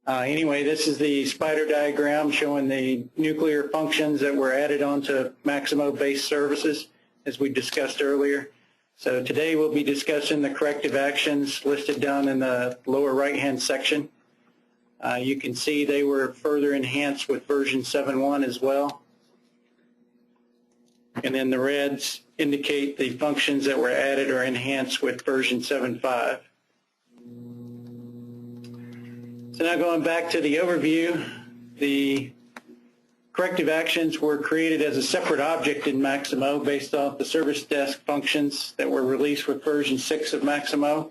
Anyway, this is the spider diagram showing the nuclear functions that were added onto Maximo-based services, as we discussed earlier. So today we'll be discussing the corrective actions listed down in the lower right-hand section. You can see they were further enhanced with version 7.1 as well. And then the reds indicate the functions that were added or enhanced with version 7.5. So now going back to the overview, the corrective actions were created as a separate object in Maximo based off the service desk functions that were released with version 6 of Maximo.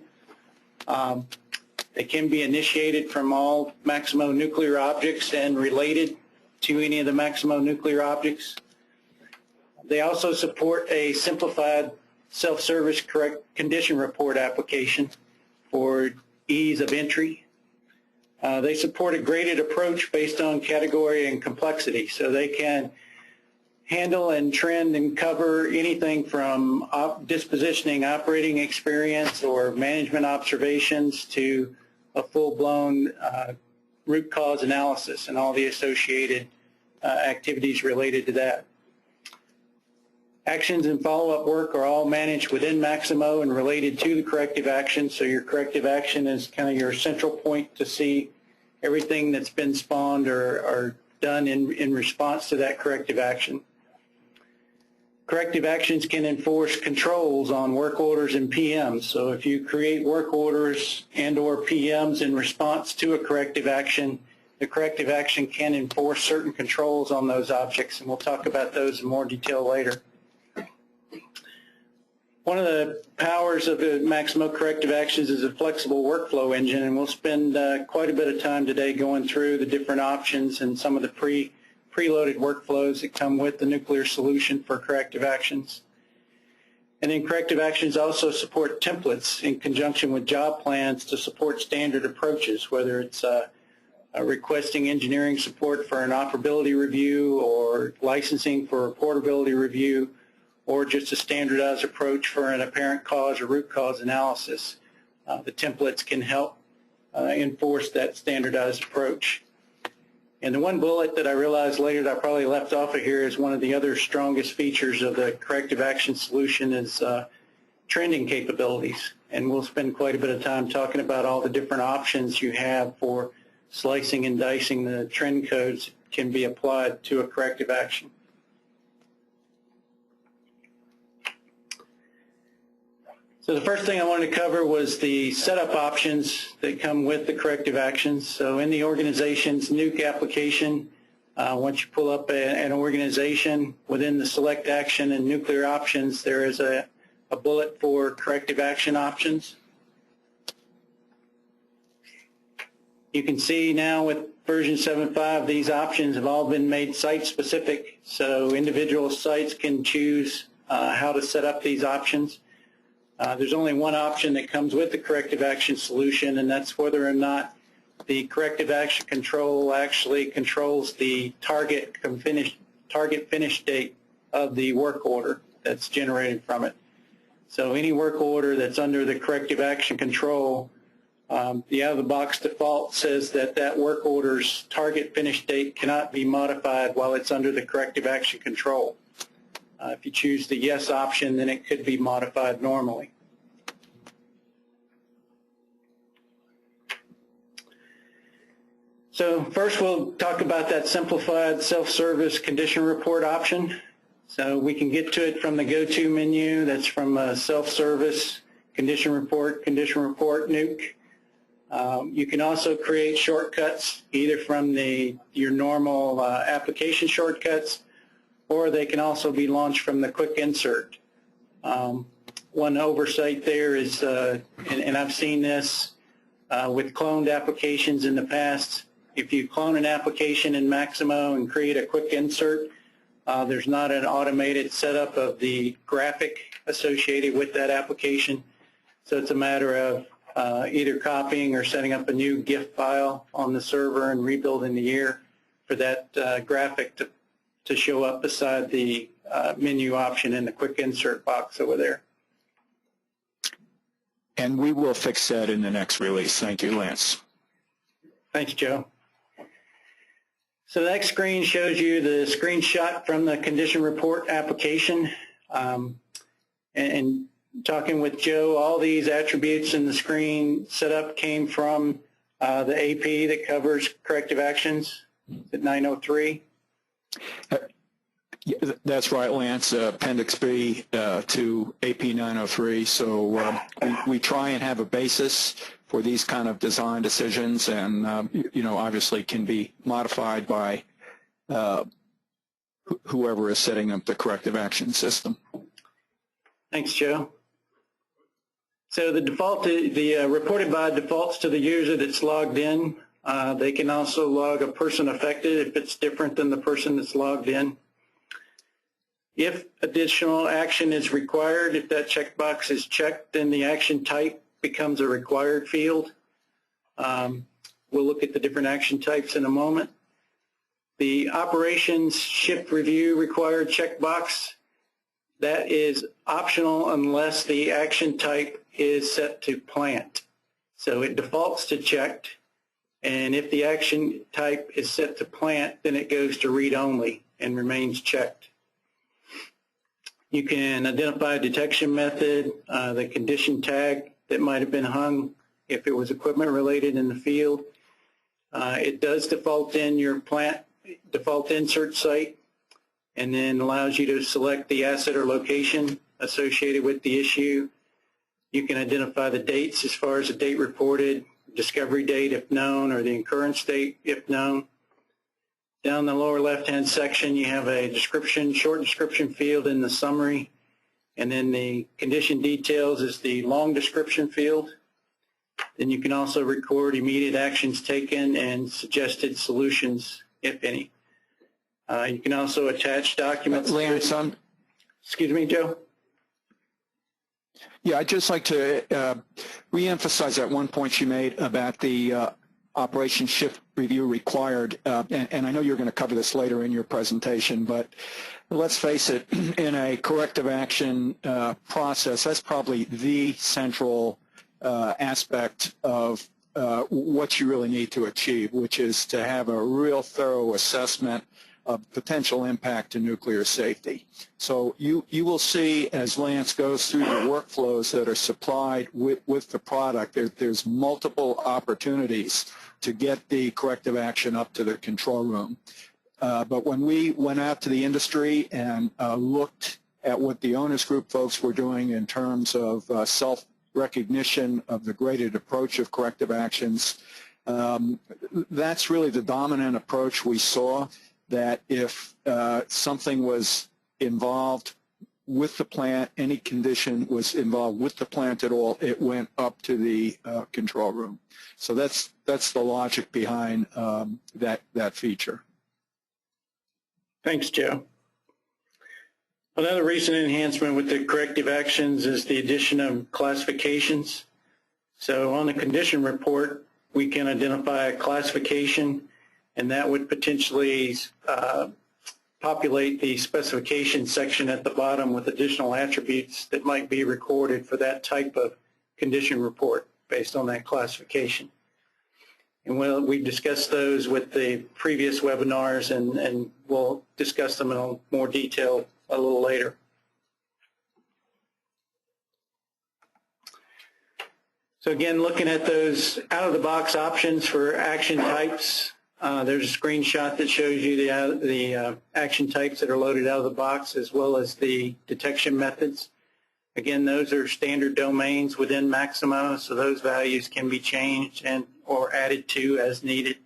They can be initiated from all Maximo nuclear objects and related to any of the Maximo nuclear objects. They also support a simplified self-service correct condition report application for ease of entry. They support a graded approach based on category and complexity, so they can handle and trend and cover anything from dispositioning operating experience or management observations to a full-blown root cause analysis and all the associated activities related to that. Actions and follow-up work are all managed within Maximo and related to the corrective action, so your corrective action is kind of your central point to see everything that's been spawned or done in response to that corrective action. Corrective actions can enforce controls on work orders and PMs. So if you create work orders and or PMs in response to a corrective action, the corrective action can enforce certain controls on those objects, and we'll talk about those in more detail later. One of the powers of the Maximo corrective actions is a flexible workflow engine, and we'll spend quite a bit of time today going through the different options and some of the preloaded workflows that come with the nuclear solution for corrective actions. And then corrective actions also support templates in conjunction with job plans to support standard approaches, whether it's requesting engineering support for an operability review or licensing for a portability review, or just a standardized approach for an apparent cause or root cause analysis. The templates can help enforce that standardized approach. And the one bullet that I realized later that I probably left off of here is one of the other strongest features of the corrective action solution is trending capabilities. And we'll spend quite a bit of time talking about all the different options you have for slicing and dicing the trend codes that can be applied to a corrective action. So the first thing I wanted to cover was the setup options that come with the corrective actions. So in the organization's nuke application, once you pull up an organization within the select action and nuclear options, there is a bullet for corrective action options. You can see now with version 7.5, these options have all been made site-specific, so individual sites can choose how to set up these options. There's only one option that comes with the corrective action solution, and that's whether or not the corrective action control actually controls the target finish date of the work order that's generated from it. So any work order that's under the corrective action control, the out-of-the-box default says that that work order's target finish date cannot be modified while it's under the corrective action control. If you choose the yes option, then it could be modified normally. So first we'll talk about that simplified self-service condition report option. So we can get to it from the go-to menu. That's from self-service, condition report, nuke. You can also create shortcuts either from your normal application shortcuts, or they can also be launched from the quick insert. One oversight there is, and I've seen this with cloned applications in the past, if you clone an application in Maximo and create a quick insert, there's not an automated setup of the graphic associated with that application. So it's a matter of either copying or setting up a new GIF file on the server and rebuilding the year for that graphic to show up beside the menu option in the quick insert box over there. And we will fix that in the next release. Thank you, Lance. Thanks, Joe. So the next screen shows you the screenshot from the condition report application. And talking with Joe, all these attributes in the screen setup came from the AP that covers corrective actions at 903. Yeah, that's right, Lance. Appendix B to AP 903. So we try and have a basis for these kind of design decisions, and you know, obviously can be modified by whoever is setting up the corrective action system. Thanks, Joe. So the default, reported by defaults to the user that's logged in. They can also log a person affected if it's different than the person that's logged in. If additional action is required, if that checkbox is checked, then the action type becomes a required field. We'll look at the different action types in a moment. The operations shift review required checkbox, that is optional unless the action type is set to plant. So it defaults to checked, and if the action type is set to plant, then it goes to read only and remains checked. You can identify a detection method, the condition tag that might have been hung if it was equipment related in the field. It does default in your plant default insert site, and then allows you to select the asset or location associated with the issue. You can identify the dates as far as the date reported, discovery date if known, or the occurrence date if known. Down the lower left-hand section, you have a description, short description field in the summary, and then the condition details is the long description field. Then you can also record immediate actions taken and suggested solutions, if any. You can also attach documents. Lance, excuse me, Joe? Yeah, I'd just like to re-emphasize that one point you made about the operation shift review required, and I know you're going to cover this later in your presentation, but let's face it, in a corrective action process, that's probably the central aspect of what you really need to achieve, which is to have a real thorough assessment of potential impact to nuclear safety. So you will see as Lance goes through the workflows that are supplied with the product, there's multiple opportunities to get the corrective action up to the control room. But when we went out to the industry and looked at what the owners group folks were doing in terms of self-recognition of the graded approach of corrective actions, that's really the dominant approach we saw, that if something was involved with the plant, any condition was involved with the plant at all, it went up to the control room. So that's the logic behind that feature. Thanks, Joe. Another recent enhancement with the corrective actions is the addition of classifications. So on the condition report, we can identify a classification, and that would potentially populate the specification section at the bottom with additional attributes that might be recorded for that type of condition report based on that classification. And we discussed those with the previous webinars, and we'll discuss them in more detail a little later. So again, looking at those out-of-the-box options for action types, there's a screenshot that shows you the action types that are loaded out of the box, as well as the detection methods. Again, those are standard domains within Maximo, so those values can be changed and or added to as needed.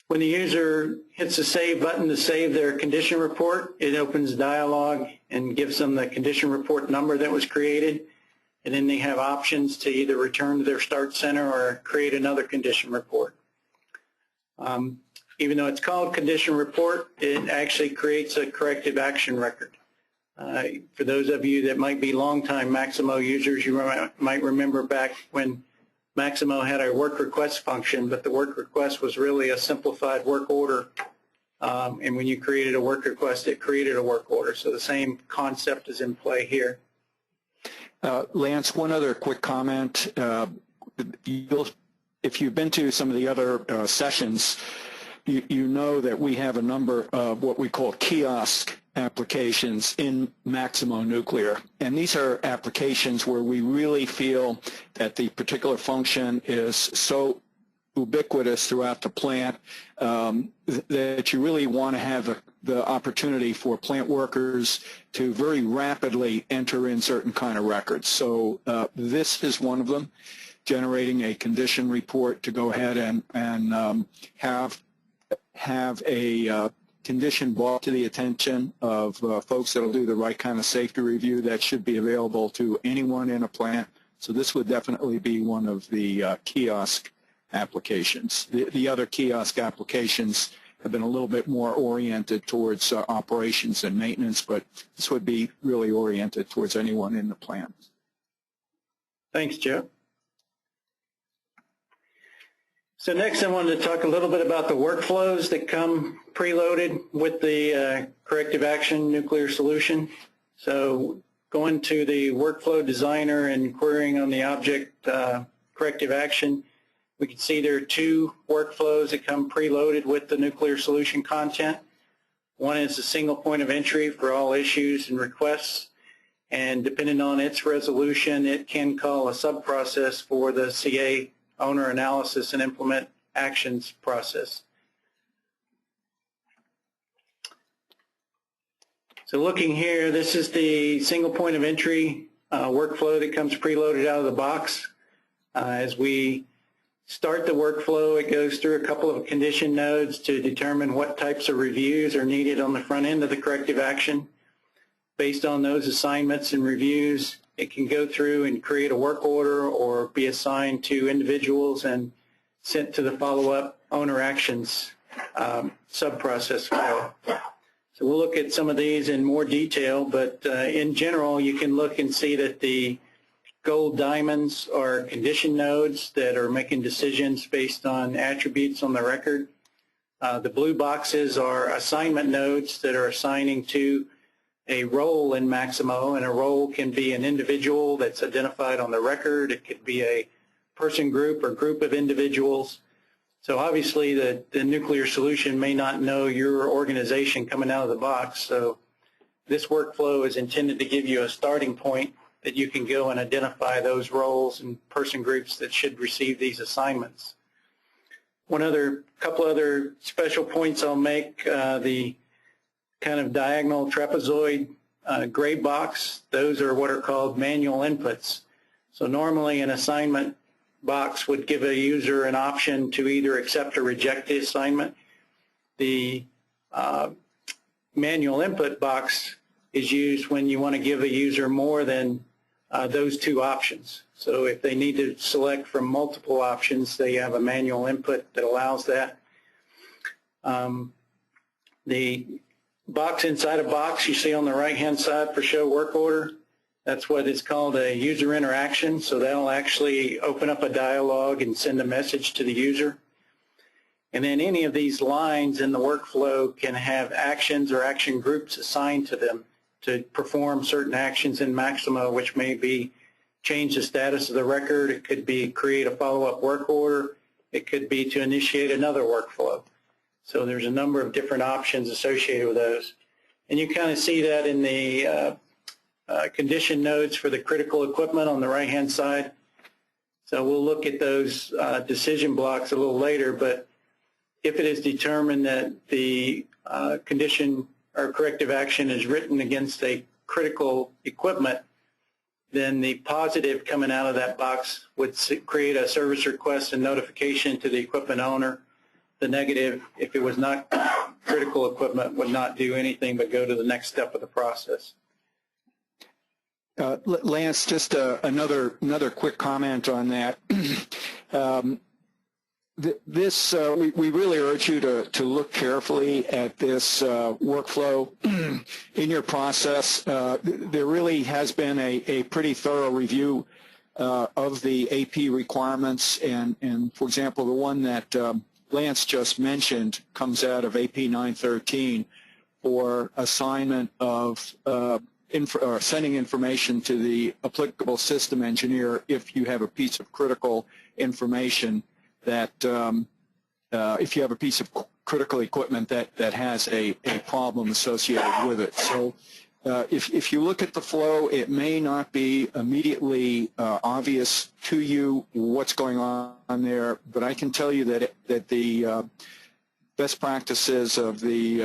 When the user hits the Save button to save their condition report, it opens dialog and gives them the condition report number that was created. And then they have options to either return to their start center or create another condition report. Even though it's called condition report, it actually creates a corrective action record. For those of you that might be longtime Maximo users, you might remember back when Maximo had a work request function, but the work request was really a simplified work order. And when you created a work request, it created a work order. So the same concept is in play here. Lance, one other quick comment. If you've been to some of the other sessions, you know that we have a number of what we call kiosk applications in Maximo Nuclear. And these are applications where we really feel that the particular function is so ubiquitous throughout the plant that you really want to have the opportunity for plant workers to very rapidly enter in certain kind of records. So this is one of them, generating a condition report to go ahead and have a condition brought to the attention of folks that will do the right kind of safety review that should be available to anyone in a plant. So this would definitely be one of the kiosk applications. The other kiosk applications have been a little bit more oriented towards operations and maintenance, but this would be really oriented towards anyone in the plant. Thanks, Joe. So next I wanted to talk a little bit about the workflows that come preloaded with the corrective action nuclear solution. So going to the workflow designer and querying on the object corrective action, we can see there are two workflows that come preloaded with the nuclear solution content. One is a single point of entry for all issues and requests, and depending on its resolution, it can call a sub-process for the CA owner analysis and implement actions process. So looking here, this is the single point of entry workflow that comes preloaded out of the box. As we start the workflow, it goes through a couple of condition nodes to determine what types of reviews are needed on the front end of the corrective action. Based on those assignments and reviews, it can go through and create a work order or be assigned to individuals and sent to the follow-up owner actions sub-process file. So we'll look at some of these in more detail, but in general, you can look and see that the gold diamonds are condition nodes that are making decisions based on attributes on the record. The blue boxes are assignment nodes that are assigning to a role in Maximo, and a role can be an individual that's identified on the record. It could be a person group or group of individuals. So obviously the nuclear solution may not know your organization coming out of the box. So this workflow is intended to give you a starting point that you can go and identify those roles and person groups that should receive these assignments. Couple other special points I'll make, the kind of diagonal trapezoid gray box, those are what are called manual inputs. So normally an assignment box would give a user an option to either accept or reject the assignment. The manual input box is used when you want to give a user more than those two options. So if they need to select from multiple options, they have a manual input that allows that. The box inside a box you see on the right-hand side for show work order, that's what is called a user interaction. So that'll actually open up a dialogue and send a message to the user. And then any of these lines in the workflow can have actions or action groups assigned to them to perform certain actions in Maximo, which may be change the status of the record. It could be create a follow-up work order. It could be to initiate another workflow. So there's a number of different options associated with those. And you kind of see that in the condition nodes for the critical equipment on the right-hand side. So we'll look at those decision blocks a little later, but if it is determined that the condition or corrective action is written against a critical equipment, then the positive coming out of that box would create a service request and notification to the equipment owner. The negative, if it was not critical equipment, would not do anything but go to the next step of the process. Lance, just another quick comment on that. We really urge you to look carefully at this workflow in your process. There really has been a pretty thorough review of the AP requirements, and for example, the one that Lance just mentioned comes out of AP 913 for assignment of sending information to the applicable system engineer if you have a piece of critical information that, if you have a piece of critical equipment that has a problem associated with it. So if you look at the flow, it may not be immediately obvious to you what's going on there, but I can tell you that the best practices of the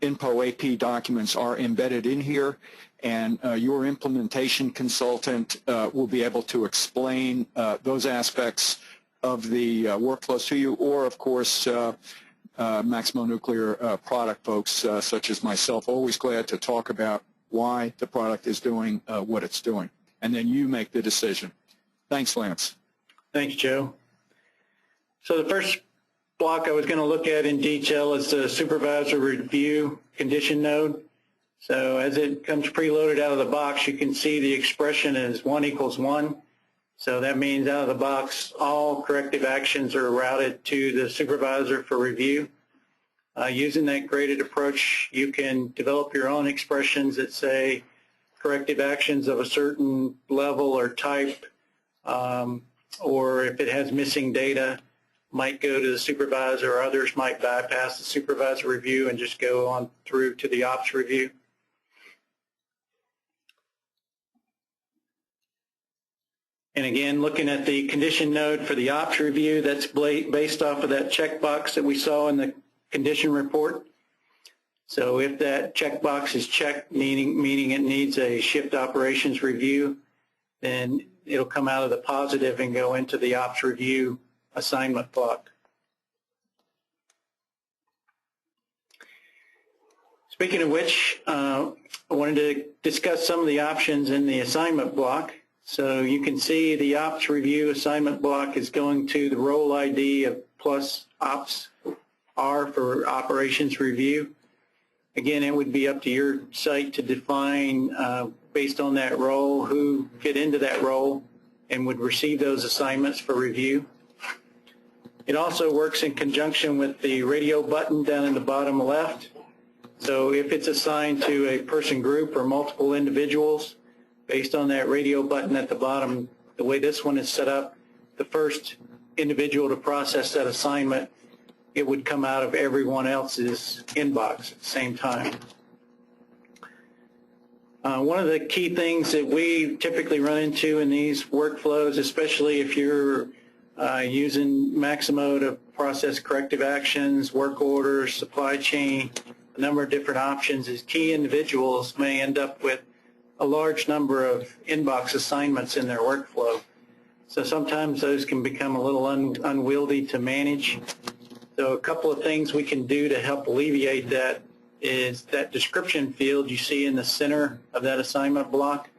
INPO AP documents are embedded in here, and your implementation consultant will be able to explain those aspects of the workflows to you, or of course Maximo Nuclear product folks such as myself, always glad to talk about why the product is doing what it's doing, and then you make the decision. Thanks, Lance. Thanks, Joe. So the first block I was going to look at in detail is the supervisor review condition node. So as it comes preloaded out of the box, you can see the expression is 1 = 1. So that means out of the box, all corrective actions are routed to the supervisor for review. Using that graded approach, you can develop your own expressions that say corrective actions of a certain level or type, or if it has missing data, might go to the supervisor, or others might bypass the supervisor review and just go on through to the ops review. And again, looking at the condition node for the ops review, that's based off of that checkbox that we saw in the condition report. So if that checkbox is checked, meaning it needs a shift operations review, then it'll come out of the positive and go into the ops review assignment block. Speaking of which, I wanted to discuss some of the options in the assignment block. So you can see the ops review assignment block is going to the role ID of plus ops R for operations review. Again, it would be up to your site to define, based on that role, who fit into that role and would receive those assignments for review. It also works in conjunction with the radio button down in the bottom left. So if it's assigned to a person group or multiple individuals, based on that radio button at the bottom, the way this one is set up, the first individual to process that assignment, it would come out of everyone else's inbox at the same time. One of the key things that we typically run into in these workflows, especially if you're using Maximo to process corrective actions, work orders, supply chain, a number of different options, is key individuals may end up with a large number of inbox assignments in their workflow. So sometimes those can become a little unwieldy to manage. So a couple of things we can do to help alleviate that is that description field you see in the center of that assignment block.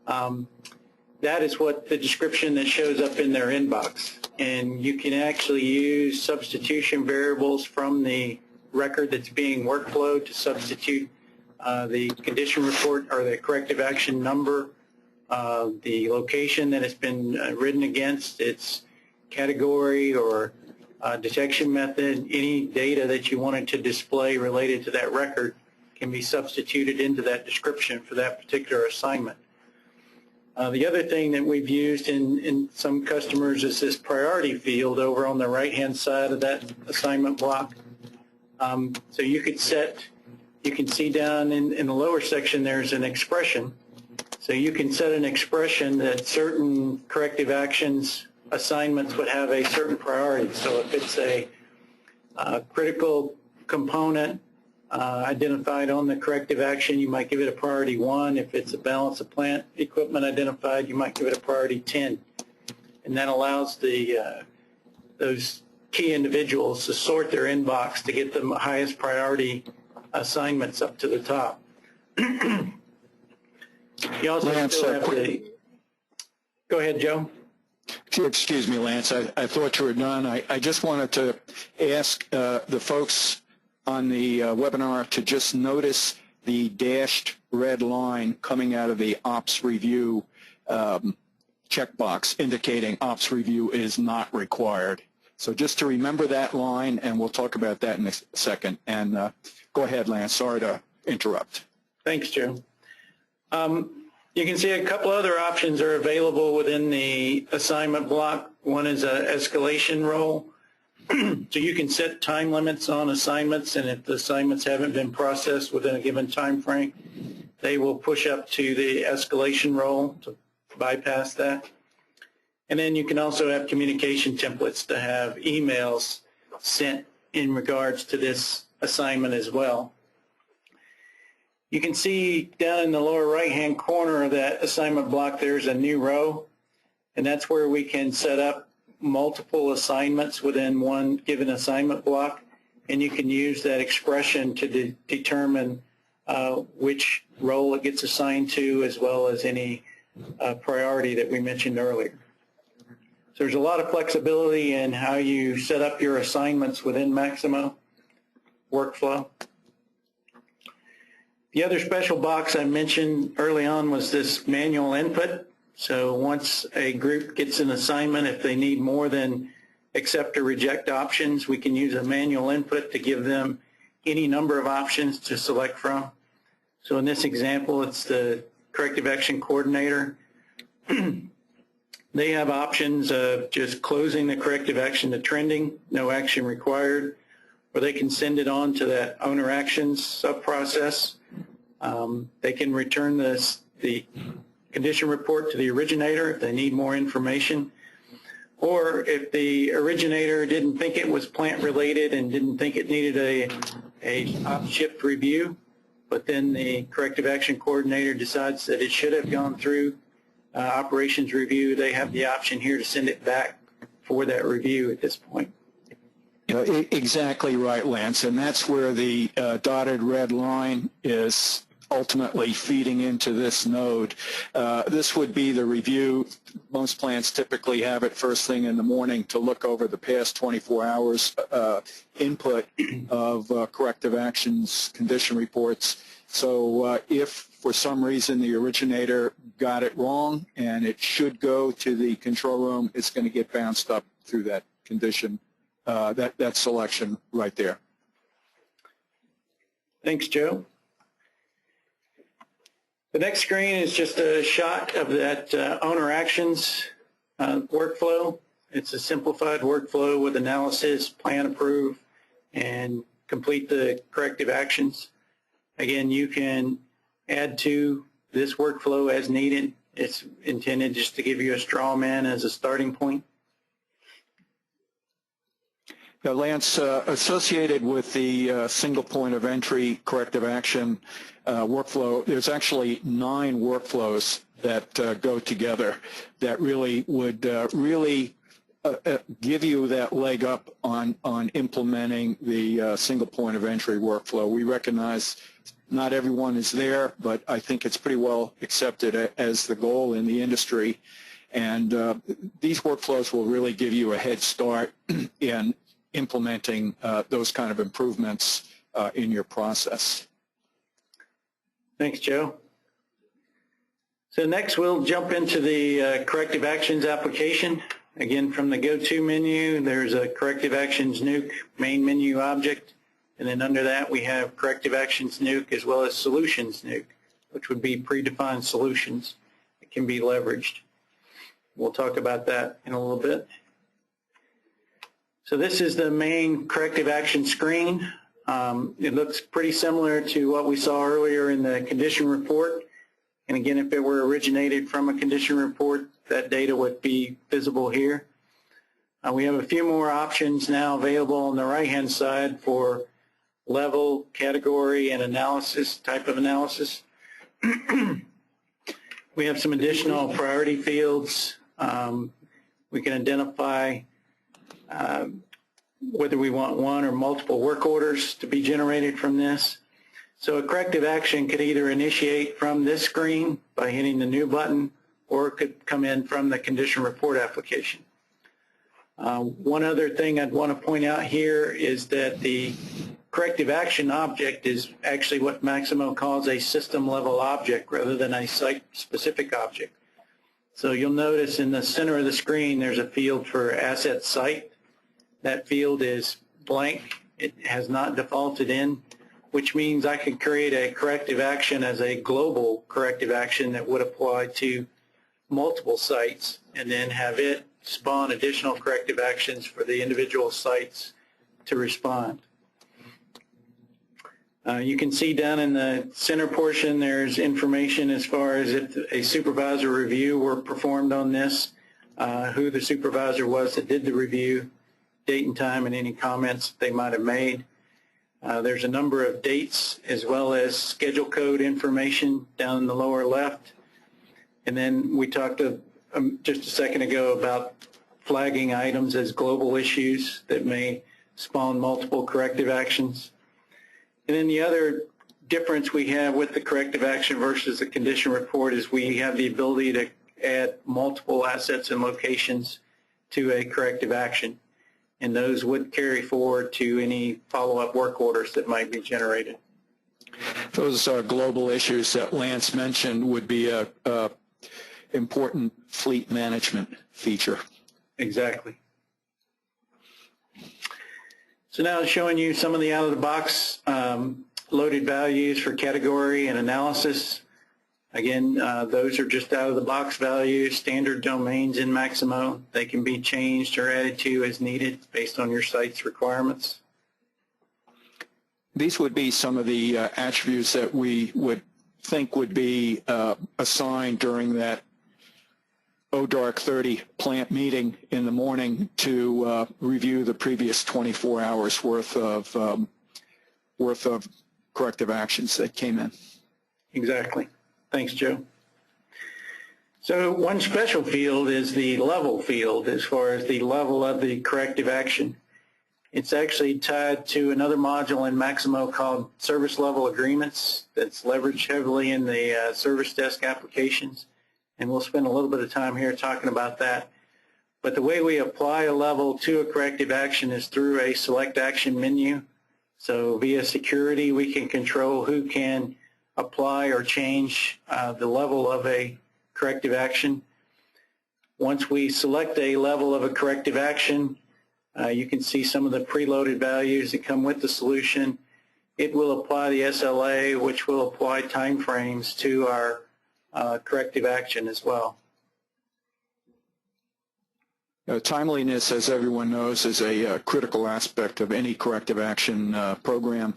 That is what the description that shows up in their inbox. And you can actually use substitution variables from the record that's being workflowed to substitute the condition report or the corrective action number, the location that it's been written against, its category or detection method, any data that you wanted to display related to that record can be substituted into that description for that particular assignment. The other thing that we've used in some customers is this priority field over on the right-hand side of that assignment block. So you could set, you can see down in the lower section there's an expression. So you can set an expression that certain corrective actions assignments would have a certain priority. So if it's a critical component identified on the corrective action, you might give it a priority 1. If it's a balance of plant equipment identified, you might give it a priority 10. And that allows the those key individuals to sort their inbox to get the highest priority assignments up to the top. You also Lance, still have the... Go ahead, Joe. Excuse me, Lance. I thought you were done. I just wanted to ask the folks on the webinar to just notice the dashed red line coming out of the ops review checkbox indicating ops review is not required. So just to remember that line, and we'll talk about that in a second. And go ahead, Lance. Sorry to interrupt. Thanks, Joe. You can see a couple other options are available within the assignment block. One is an escalation role. So you can set time limits on assignments, and if the assignments haven't been processed within a given time frame, they will push up to the escalation role to bypass that. And then you can also have communication templates to have emails sent in regards to this assignment as well. You can see down in the lower right-hand corner of that assignment block, there's a new row, and that's where we can set up multiple assignments within one given assignment block, and you can use that expression to determine which role it gets assigned to, as well as any priority that we mentioned earlier. So there's a lot of flexibility in how you set up your assignments within Maximo workflow. The other special box I mentioned early on was this manual input. So once a group gets an assignment, if they need more than accept or reject options, we can use a manual input to give them any number of options to select from. So in this example, it's the Corrective Action Coordinator. They have options of just closing the corrective action to trending, no action required, or they can send it on to that owner actions sub-process. They can return the condition report to the originator if they need more information. Or if the originator didn't think it was plant related and didn't think it needed a op-shift review, but then the corrective action coordinator decides that it should have gone through operations review, they have the option here to send it back for that review at this point. Exactly right, Lance, and that's where the dotted red line is ultimately feeding into this node. This would be the review. Most plants typically have it first thing in the morning to look over the past 24 hours input of corrective actions, condition reports. So if for some reason the originator got it wrong and it should go to the control room, it's going to get bounced up through that condition, that selection right there. Thanks, Joe. The next screen is just a shot of that owner actions workflow. It's a simplified workflow with analysis, plan, approve, and complete the corrective actions. Again, you can add to this workflow as needed. It's intended just to give you a straw man as a starting point. Now, Lance, associated with the single point of entry corrective action workflow, there's actually 9 workflows that go together that really would give you that leg up on implementing the single point of entry workflow. We recognize not everyone is there, but I think it's pretty well accepted as the goal in the industry. And these workflows will really give you a head start in implementing those kind of improvements in your process. Thanks, Joe. So next we'll jump into the corrective actions application. Again, from the go-to menu, there's a corrective actions nuke main menu object. And then under that, we have corrective actions nuke as well as solutions nuke, which would be predefined solutions that can be leveraged. We'll talk about that in a little bit. So this is the main corrective action screen. It looks pretty similar to what we saw earlier in the condition report. And again, if it were originated from a condition report, that data would be visible here. We have a few more options now available on the right-hand side for level, category, and analysis, type of analysis. We have some additional priority fields. We can identify whether we want one or multiple work orders to be generated from this. So a corrective action could either initiate from this screen by hitting the new button, or it could come in from the condition report application. One other thing I'd want to point out here is that the corrective action object is actually what Maximo calls a system level object rather than a site-specific object. So you'll notice in the center of the screen there's a field for asset site. That field is blank. It has not defaulted in. which means I can create a corrective action as a global corrective action that would apply to multiple sites, and then have it spawn additional corrective actions for the individual sites to respond. You can see down in the center portion there's information as far as if a supervisor review were performed on this, who the supervisor was that did the review, date and time, and any comments they might have made. There's a number of dates as well as schedule code information down in the lower left. And then we talked just a second ago about flagging items as global issues that may spawn multiple corrective actions. And then the other difference we have with the corrective action versus the condition report is we have the ability to add multiple assets and locations to a corrective action, and those would carry forward to any follow-up work orders that might be generated. Those global issues that Lance mentioned would be a important fleet management feature. Exactly. So now showing you some of the out-of-the-box loaded values for category and analysis. Again, those are just out-of-the-box values, standard domains in Maximo. They can be changed or added to as needed based on your site's requirements. These would be some of the attributes that we would think would be assigned during that ODARC 30 plant meeting in the morning to review the previous 24 hours worth of corrective actions that came in. Exactly. Thanks, Joe. So one special field is the level field as far as the level of the corrective action. It's actually tied to another module in Maximo called service level agreements that's leveraged heavily in the service desk applications. And we'll spend a little bit of time here talking about that. But the way we apply a level to a corrective action is through a select action menu. So via security, we can control who can apply or change the level of a corrective action. Once we select a level of a corrective action, you can see some of the preloaded values that come with the solution. It will apply the SLA, which will apply timeframes to our corrective action as well. Timeliness, as everyone knows, is a critical aspect of any corrective action program.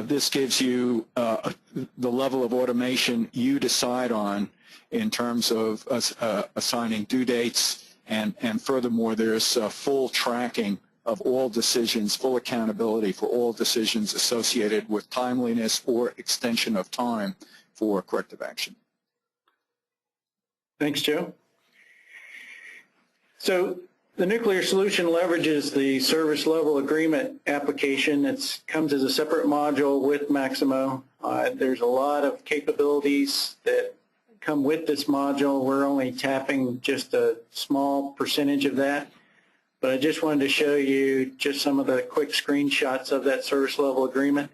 This gives you the level of automation you decide on in terms of assigning due dates, and furthermore, there's full tracking of all decisions, full accountability for all decisions associated with timeliness or extension of time for corrective action. Thanks, Joe. So the nuclear solution leverages the service level agreement application. It comes as a separate module with Maximo. There's a lot of capabilities that come with this module. We're only tapping just a small percentage of that. But I just wanted to show you just some of the quick screenshots of that service level agreement.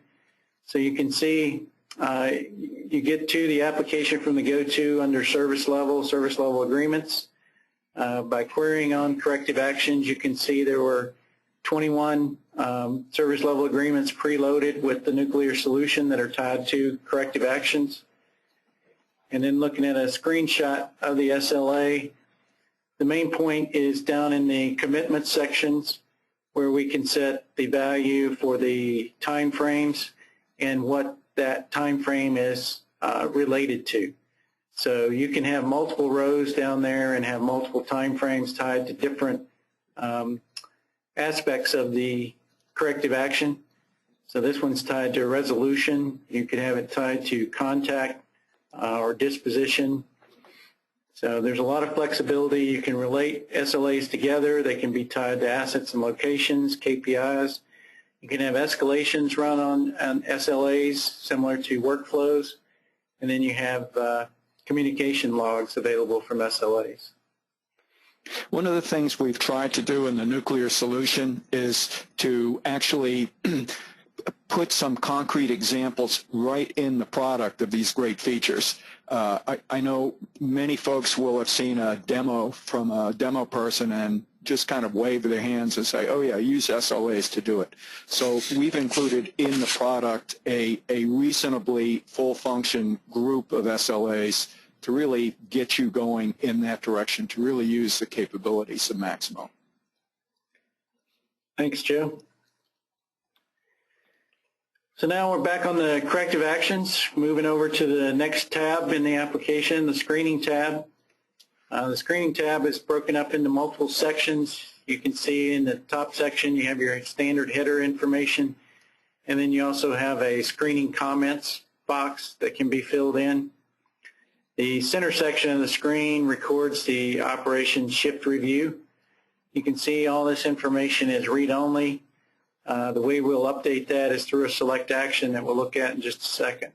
So you can see you get to the application from the go-to under service level agreements. By querying on corrective actions, you can see there were 21 service level agreements preloaded with the nuclear solution that are tied to corrective actions. And then looking at a screenshot of the SLA, the main point is down in the commitment sections where we can set the value for the time frames and what that time frame is related to. So you can have multiple rows down there and have multiple time frames tied to different aspects of the corrective action. So this one's tied to a resolution. You could have it tied to contact or disposition. So there's a lot of flexibility. You can relate SLAs together. They can be tied to assets and locations, KPIs. You can have escalations run on SLAs similar to workflows. And then you have communication logs available from SLAs. One of the things we've tried to do in the nuclear solution is to actually put some concrete examples right in the product of these great features. I know many folks will have seen a demo from a demo person, and just kind of wave their hands and say, oh yeah, use SLAs to do it. So we've included in the product a reasonably full function group of SLAs to really get you going in that direction, to really use the capabilities of Maximo. Thanks, Joe. So now we're back on the corrective actions, moving over to the next tab in the application, the screening tab. The screening tab is broken up into multiple sections. You can see in the top section you have your standard header information, and then you also have a screening comments box that can be filled in. The center section of the screen records the operation shift review. You can see all this information is read-only. The way we'll update that is through a select action that we'll look at in just a second,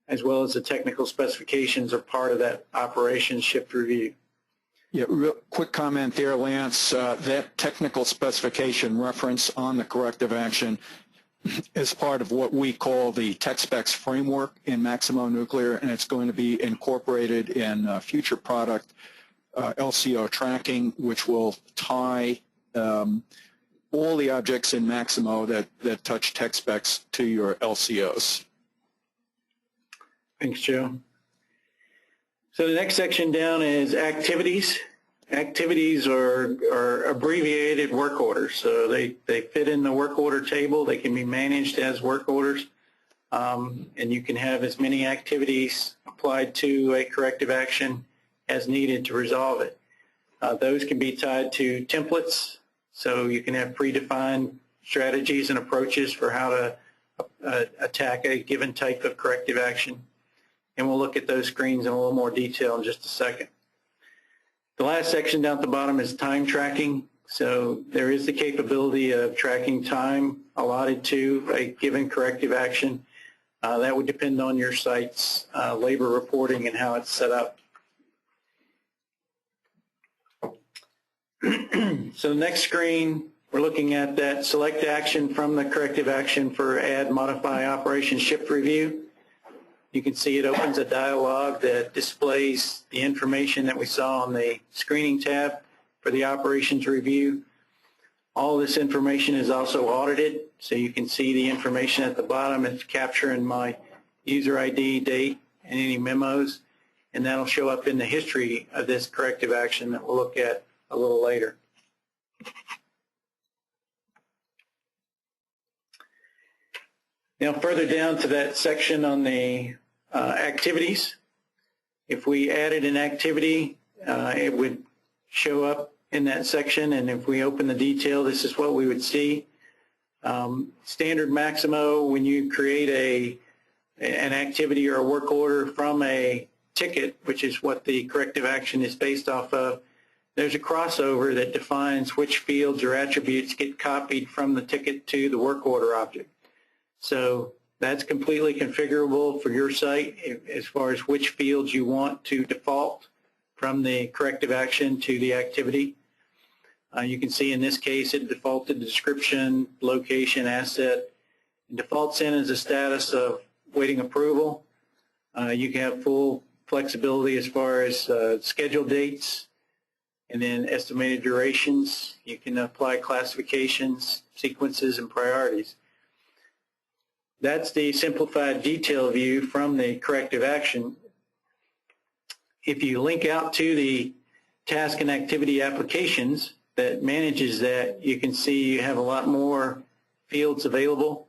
as well as the technical specifications are part of that operation shift review. Yeah, real quick comment there, Lance. That technical specification reference on the corrective action is part of what we call the tech specs framework in Maximo Nuclear, and it's going to be incorporated in future product LCO tracking, which will tie all the objects in Maximo that touch tech specs to your LCOs. Thanks, Joe. So the next section down is activities. Activities are abbreviated work orders. So they fit in the work order table. They can be managed as work orders. And you can have as many activities applied to a corrective action as needed to resolve it. Those can be tied to templates. So you can have predefined strategies and approaches for how to attack a given type of corrective action. And we'll look at those screens in a little more detail in just a second. The last section down at the bottom is time tracking. So there is the capability of tracking time allotted to a given corrective action. That would depend on your site's labor reporting and how it's set up. So the next screen, we're looking at that select action from the corrective action for add, modify, operation shift review. You can see it opens a dialog that displays the information that we saw on the screening tab for the operations review. All this information is also audited, so you can see the information at the bottom. It's capturing my user ID, date, and any memos, and that'll show up in the history of this corrective action that we'll look at a little later. Now further down to that section on the activities, if we added an activity, it would show up in that section, and if we open the detail, this is what we would see. Standard Maximo, when you create an activity or a work order from a ticket, which is what the corrective action is based off of, there's a crossover that defines which fields or attributes get copied from the ticket to the work order object. So that's completely configurable for your site as far as which fields you want to default from the corrective action to the activity. You can see in this case it defaulted to description, location, asset. It defaults in as a status of waiting approval. You can have full flexibility as far as schedule dates and then estimated durations. You can apply classifications, sequences, and priorities. That's the simplified detail view from the corrective action. If you link out to the task and activity applications that manages that, you can see you have a lot more fields available.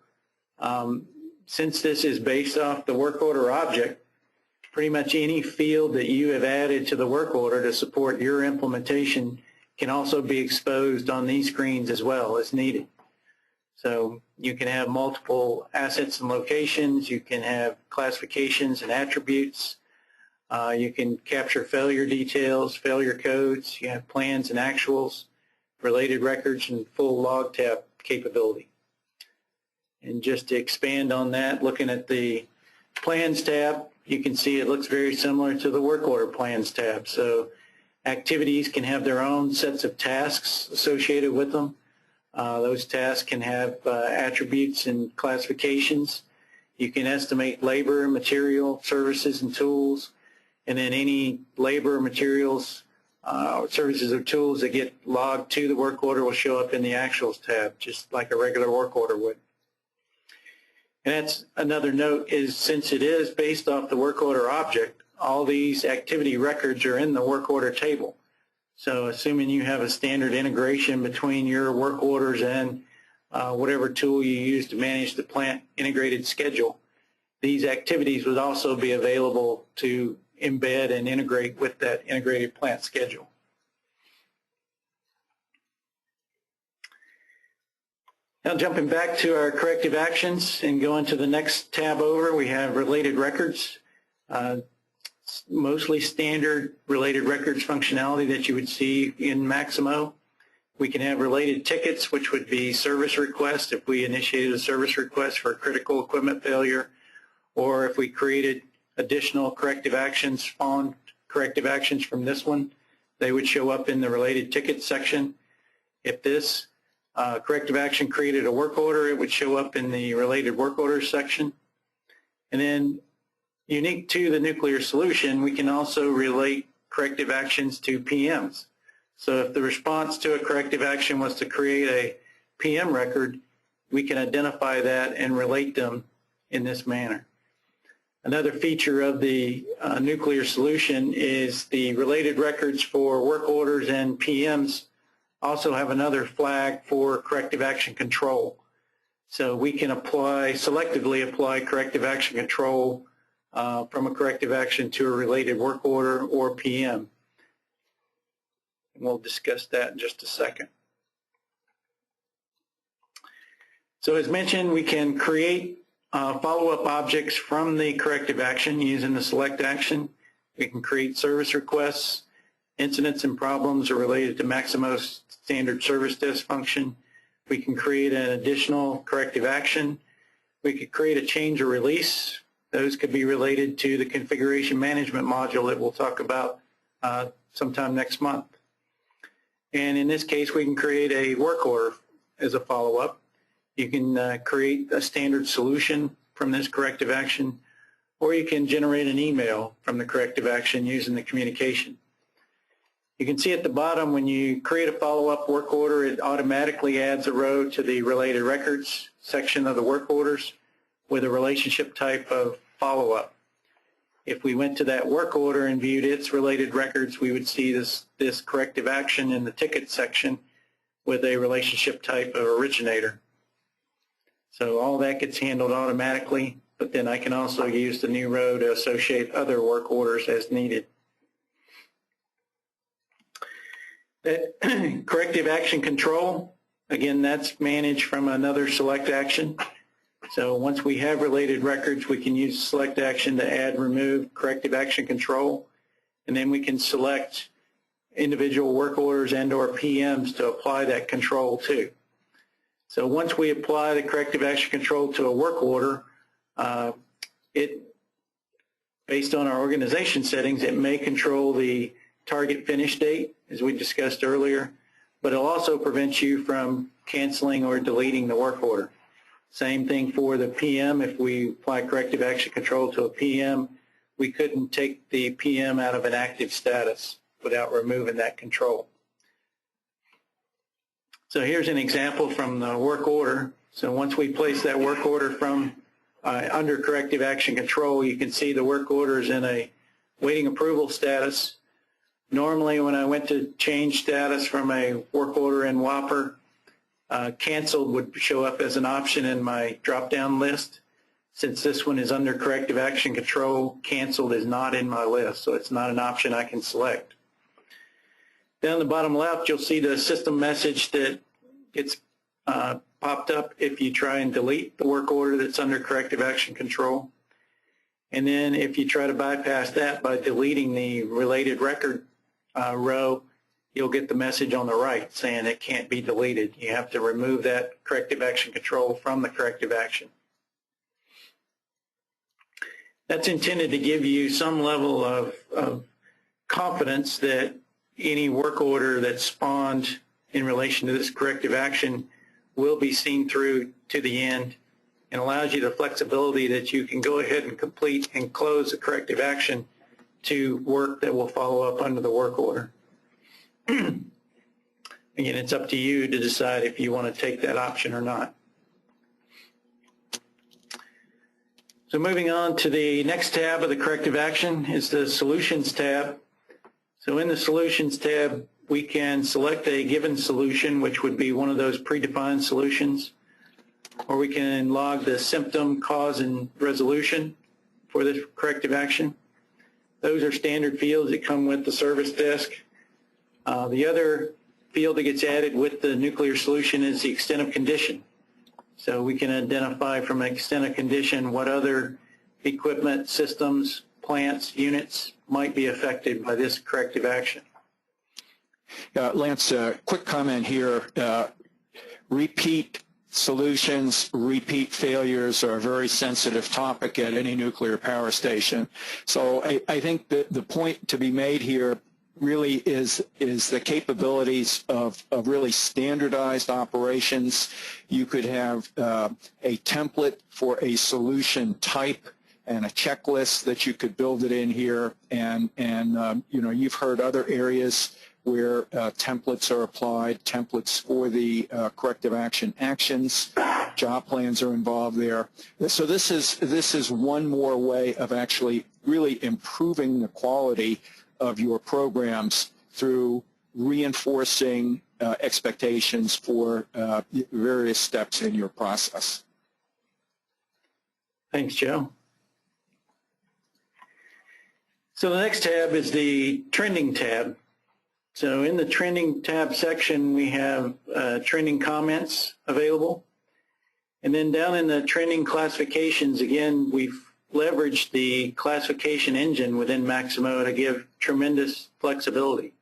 Since this is based off the work order object, pretty much any field that you have added to the work order to support your implementation can also be exposed on these screens as well as needed. So you can have multiple assets and locations, you can have classifications and attributes, you can capture failure details, failure codes, you have plans and actuals, related records, and full log tab capability. And just to expand on that, looking at the plans tab, you can see it looks very similar to the work order plans tab. So activities can have their own sets of tasks associated with them. Those tasks can have attributes and classifications. You can estimate labor, material, services, and tools. And then any labor, materials, services or tools that get logged to the work order will show up in the Actuals tab, just like a regular work order would. And that's another note is since it is based off the work order object, all these activity records are in the work order table. So assuming you have a standard integration between your work orders and whatever tool you use to manage the plant integrated schedule, these activities would also be available to embed and integrate with that integrated plant schedule. Now jumping back to our corrective actions and going to the next tab over, we have related records. Mostly standard related records functionality that you would see in Maximo. We can have related tickets, which would be service requests if we initiated a service request for a critical equipment failure, or if we created additional corrective actions, spawned corrective actions from this one, they would show up in the related tickets section. If this corrective action created a work order, it would show up in the related work orders section. And then unique to the nuclear solution, we can also relate corrective actions to PMs. So if the response to a corrective action was to create a PM record, we can identify that and relate them in this manner. Another feature of the nuclear solution is the related records for work orders and PMs also have another flag for corrective action control. So we can selectively apply corrective action control from a corrective action to a related work order or PM. And we'll discuss that in just a second. So as mentioned, we can create follow-up objects from the corrective action using the select action. We can create service requests. Incidents and problems are related to Maximo's standard service desk function. We can create an additional corrective action. We could create a change or release. Those could be related to the configuration management module that we'll talk about sometime next month. And in this case, we can create a work order as a follow-up. You can create a standard solution from this corrective action, or you can generate an email from the corrective action using the communication. You can see at the bottom when you create a follow-up work order, it automatically adds a row to the related records section of the work orders with a relationship type of follow-up. If we went to that work order and viewed its related records, we would see this corrective action in the ticket section with a relationship type of originator. So all that gets handled automatically, but then I can also use the new row to associate other work orders as needed. Corrective action control, again, that's managed from another select action. So once we have related records, we can use select action to add, remove corrective action control, and then we can select individual work orders and or PMs to apply that control to. So once we apply the corrective action control to a work order, based on our organization settings, it may control the target finish date, as we discussed earlier, but it'll also prevent you from canceling or deleting the work order. Same thing for the PM. If we apply corrective action control to a PM, we couldn't take the PM out of an active status without removing that control. So here's an example from the work order. So once we place that work order from under corrective action control, you can see the work order is in a waiting approval status. Normally when I went to change status from a work order in Whopper, canceled would show up as an option in my drop-down list. Since this one is under corrective action control, canceled is not in my list, so it's not an option I can select. Down the bottom left, you'll see the system message that gets popped up if you try and delete the work order that's under corrective action control. And then if you try to bypass that by deleting the related record row, you'll get the message on the right saying it can't be deleted. You have to remove that corrective action control from the corrective action. That's intended to give you some level of confidence that any work order that's spawned in relation to this corrective action will be seen through to the end, and allows you the flexibility that you can go ahead and complete and close the corrective action to work that will follow up under the work order. Again, it's up to you to decide if you want to take that option or not. So moving on to the next tab of the corrective action is the Solutions tab. So in the Solutions tab, we can select a given solution, which would be one of those predefined solutions, or we can log the symptom, cause, and resolution for this corrective action. Those are standard fields that come with the service desk. The other field that gets added with the nuclear solution is the extent of condition. So we can identify from an extent of condition what other equipment, systems, plants, units might be affected by this corrective action. Lance, quick comment here. Repeat solutions, repeat failures are a very sensitive topic at any nuclear power station. So I think that the point to be made here really is the capabilities of really standardized operations. You could have a template for a solution type and a checklist that you could build it in here, and you know, you've heard other areas where templates are applied, templates for the corrective action actions, job plans are involved there. So this is one more way of actually really improving the quality of your programs through reinforcing expectations for various steps in your process. Thanks, Joe. So the next tab is the Trending tab. So in the Trending tab section, we have trending comments available. And then down in the trending classifications, again, we've leveraged the classification engine within Maximo to give tremendous flexibility.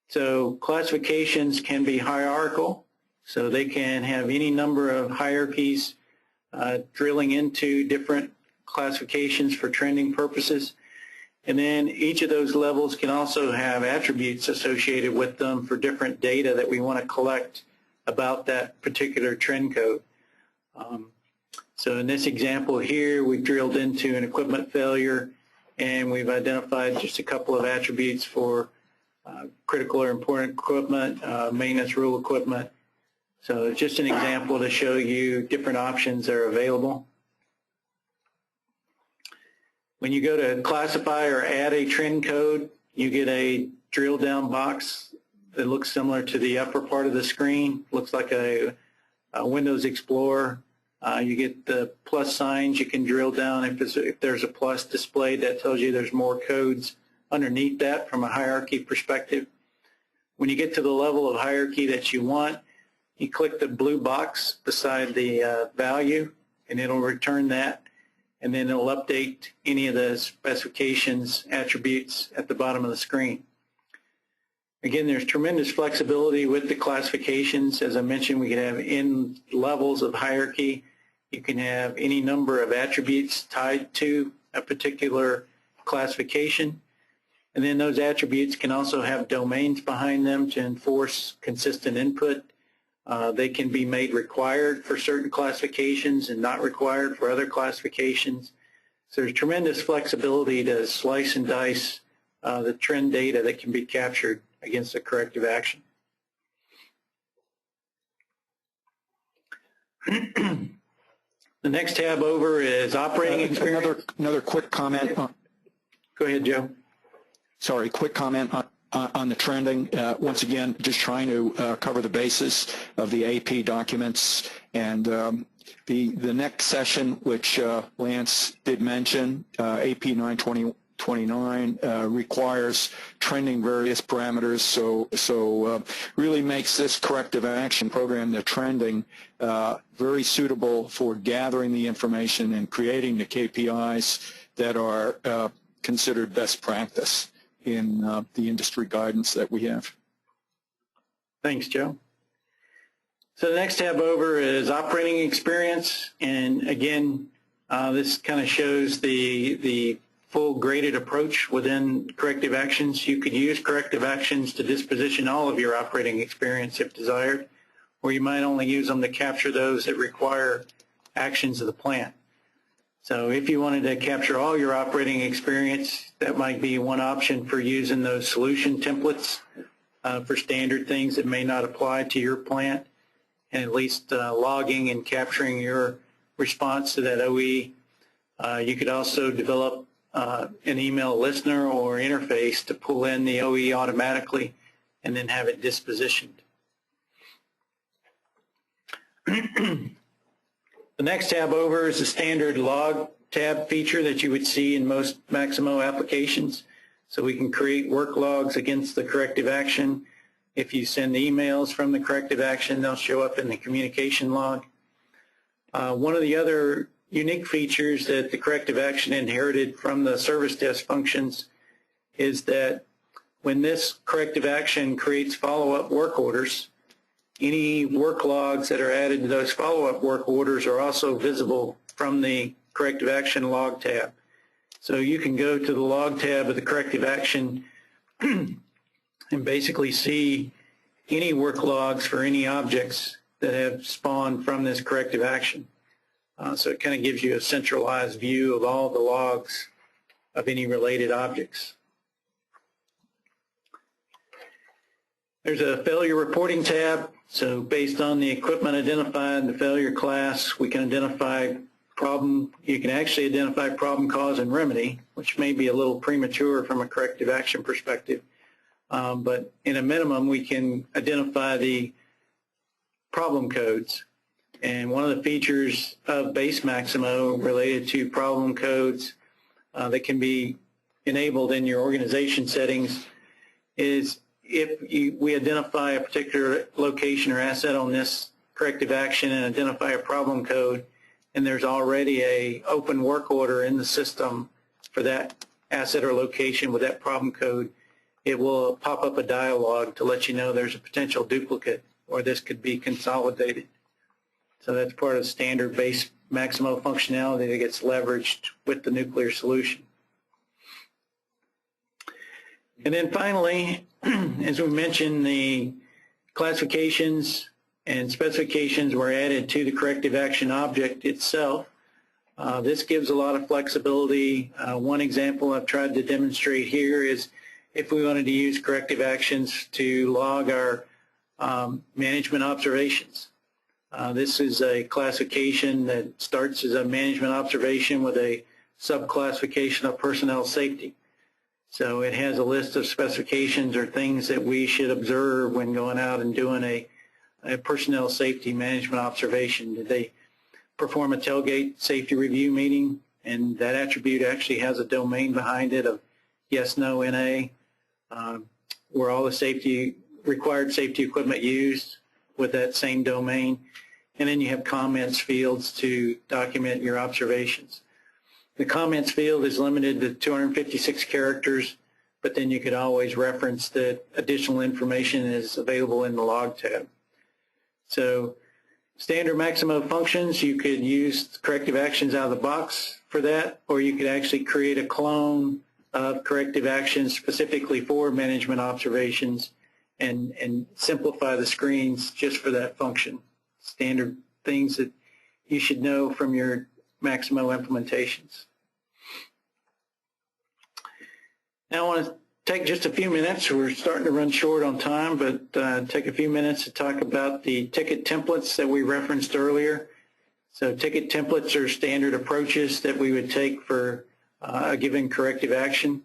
So classifications can be hierarchical, so they can have any number of hierarchies drilling into different classifications for trending purposes. And then each of those levels can also have attributes associated with them for different data that we want to collect about that particular trend code. So in this example here, we've drilled into an equipment failure, and we've identified just a couple of attributes for critical or important equipment, maintenance rule equipment. So it's just an example to show you different options that are available. When you go to classify or add a trend code, you get a drill down box that looks similar to the upper part of the screen. Looks like a Windows Explorer. You get the plus signs. You can drill down if there's a plus displayed. That tells you there's more codes underneath that from a hierarchy perspective. When you get to the level of hierarchy that you want, you click the blue box beside the value, and it'll return that. And then it'll update any of the specifications, attributes at the bottom of the screen. Again, there's tremendous flexibility with the classifications. As I mentioned, we can have in levels of hierarchy. You can have any number of attributes tied to a particular classification. And then those attributes can also have domains behind them to enforce consistent input. They can be made required for certain classifications and not required for other classifications. So there's tremendous flexibility to slice and dice the trend data that can be captured against a corrective action. The next tab over is operating experience. Another quick comment. Go ahead, Joe. Sorry, quick comment on the trending. Once again, just trying to cover the basis of the AP documents, and the next session, which Lance did mention, AP 929 requires trending various parameters, so really makes this corrective action program, the trending, very suitable for gathering the information and creating the KPIs that are considered best practice in the industry guidance that we have. Thanks, Joe. So the next tab over is operating experience, and again, this kind of shows the full graded approach within corrective actions. You could use corrective actions to disposition all of your operating experience if desired, or you might only use them to capture those that require actions of the plant. So if you wanted to capture all your operating experience, that might be one option for using those solution templates. for standard things that may not apply to your plant, and at least logging and capturing your response to that OE. You could also develop an email listener or interface to pull in the OE automatically and then have it dispositioned. The next tab over is the standard log tab feature that you would see in most Maximo applications. So we can create work logs against the corrective action. If you send emails from the corrective action, they'll show up in the communication log. One of the other unique features that the corrective action inherited from the service desk functions is that when this corrective action creates follow-up work orders, any work logs that are added to those follow-up work orders are also visible from the corrective action log tab. So you can go to the log tab of the corrective action and basically see any work logs for any objects that have spawned from this corrective action. So it kind of gives you a centralized view of all the logs of any related objects. There's a failure reporting tab. So based on the equipment identified, the failure class, we can identify problem. You can actually identify problem, cause, and remedy, which may be a little premature from a corrective action perspective. But in a minimum, we can identify the problem codes. And one of the features of base Maximo related to problem codes that can be enabled in your organization settings is if we identify a particular location or asset on this corrective action and identify a problem code, and there's already an open work order in the system for that asset or location with that problem code, it will pop up a dialog to let you know there's a potential duplicate or this could be consolidated. So that's part of standard base Maximo functionality that gets leveraged with the nuclear solution. And then finally, as we mentioned, the classifications and specifications were added to the corrective action object itself. This gives a lot of flexibility. One example I've tried to demonstrate here is if we wanted to use corrective actions to log our management observations. This is a classification that starts as a management observation with a subclassification of personnel safety. So it has a list of specifications or things that we should observe when going out and doing a personnel safety management observation. Did they perform a tailgate safety review meeting? And that attribute actually has a domain behind it of yes, no, NA. Were all the required safety equipment used with that same domain? And then you have comments fields to document your observations. The comments field is limited to 256 characters, but then you could always reference that additional information is available in the log tab. So standard Maximo functions, you could use corrective actions out of the box for that, or you could actually create a clone of corrective actions specifically for management observations and simplify the screens just for that function. Standard things that you should know from your Maximo implementations. Now I want to take just a few minutes. We're starting to run short on time, but take a few minutes to talk about the ticket templates that we referenced earlier. So ticket templates are standard approaches that we would take for a given corrective action.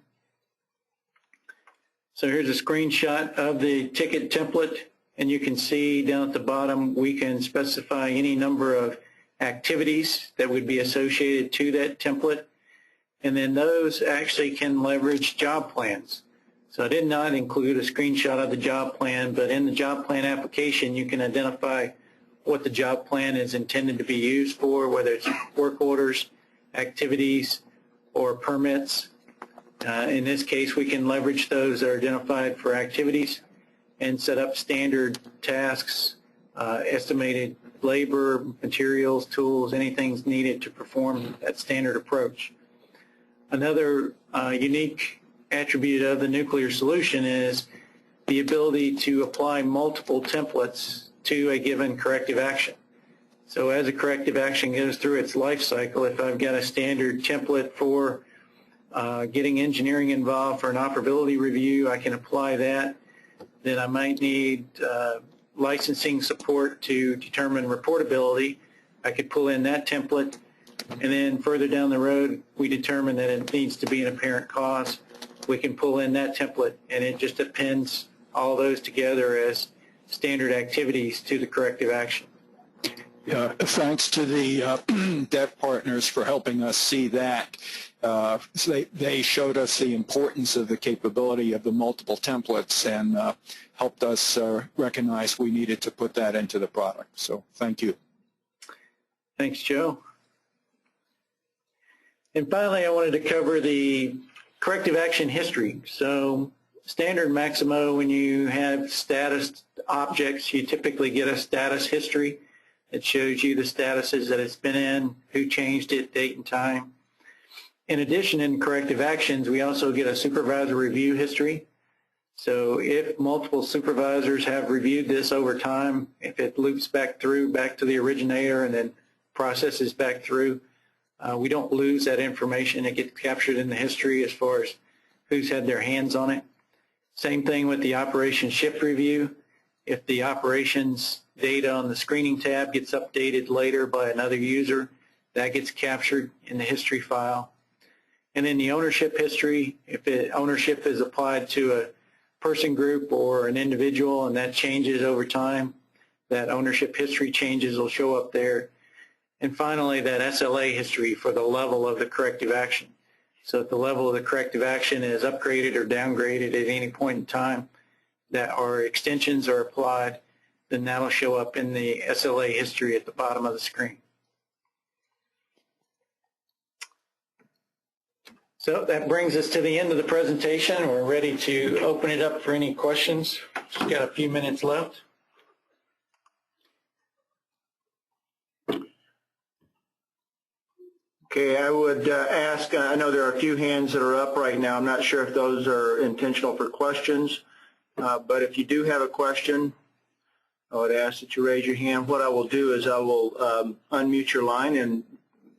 So here's a screenshot of the ticket template, and you can see down at the bottom we can specify any number of activities that would be associated to that template, and then those actually can leverage job plans. So I did not include a screenshot of the job plan, but in the job plan application you can identify what the job plan is intended to be used for, whether it's work orders, activities, or permits. In this case, we can leverage those that are identified for activities and set up standard tasks, estimated labor, materials, tools, anything needed to perform that standard approach. Another unique attribute of the nuclear solution is the ability to apply multiple templates to a given corrective action. So as a corrective action goes through its life cycle, if I've got a standard template for getting engineering involved for an operability review, I can apply that then I might need licensing support to determine reportability. I could pull in that template, and then further down the road, we determine that it needs to be an apparent cause. We can pull in that template, and it just appends all those together as standard activities to the corrective action. Thanks to the dev partners for helping us see that. So they showed us the importance of the capability of the multiple templates and helped us recognize we needed to put that into the product. So thank you. Thanks, Joe. And finally, I wanted to cover the corrective action history. So standard Maximo, when you have status objects, you typically get a status history. It shows you the statuses that it's been in, who changed it, date and time. In addition, in corrective actions, we also get a supervisor review history. So if multiple supervisors have reviewed this over time, if it loops back to the originator and then processes back through, we don't lose that information. It gets captured in the history as far as who's had their hands on it. Same thing with the operation shift review. If the operations data on the screening tab gets updated later by another user, that gets captured in the history file. And then the ownership history, if ownership is applied to a person group or an individual and that changes over time, that ownership history changes will show up there. And finally, that SLA history for the level of the corrective action. So if the level of the corrective action is upgraded or downgraded at any point in time, that our extensions are applied, then that'll show up in the SLA history at the bottom of the screen. So that brings us to the end of the presentation. We're ready to open it up for any questions. Just got a few minutes left. Okay, I would ask, I know there are a few hands that are up right now. I'm not sure if those are intentional for questions, but if you do have a question, I would ask that you raise your hand. What I will do is I will unmute your line and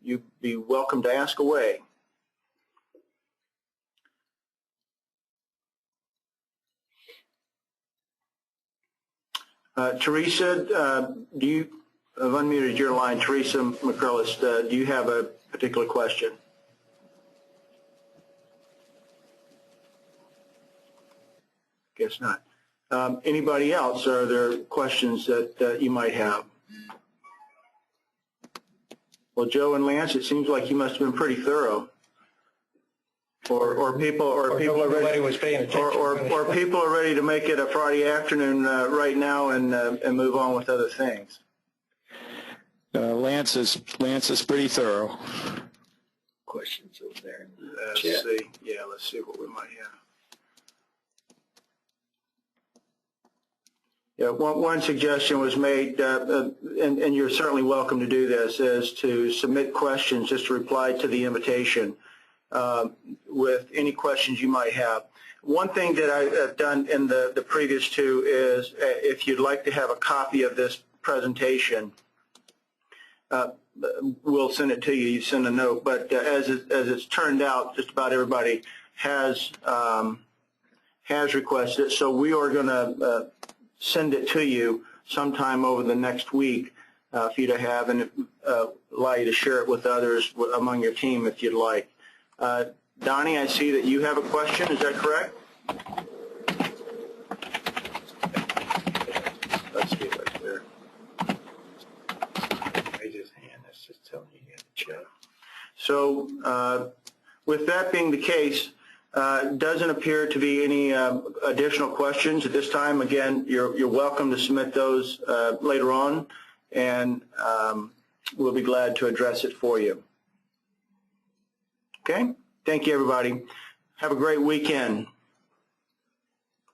you'd be welcome to ask away. Teresa, do you have unmuted your line? Teresa McCurlis, do you have a particular question? Guess not. Anybody else? Are there questions that you might have? Well, Joe and Lance, it seems like you must have been pretty thorough. Or people are ready, was paying attention. or people are ready to make it a Friday afternoon right now and move on with other things. Lance is pretty thorough. Questions over there. Let's see. Yeah, let's see what we might have. Yeah, one suggestion was made, and you're certainly welcome to do this, is to submit questions, just to reply to the invitation with any questions you might have. One thing that I've done in the previous two is, if you'd like to have a copy of this presentation, we'll send it to you. You send a note. But as it's turned out, just about everybody has requested it. So we are going to send it to you sometime over the next week for you to have, and allow you to share it with others among your team if you'd like. Donnie, I see that you have a question. Is that correct? Let's see if that's there. Just telling you in the chat. So with that being the case, doesn't appear to be any additional questions at this time. Again, you're welcome to submit those later on, and we'll be glad to address it for you. Okay? Thank you, everybody. Have a great weekend.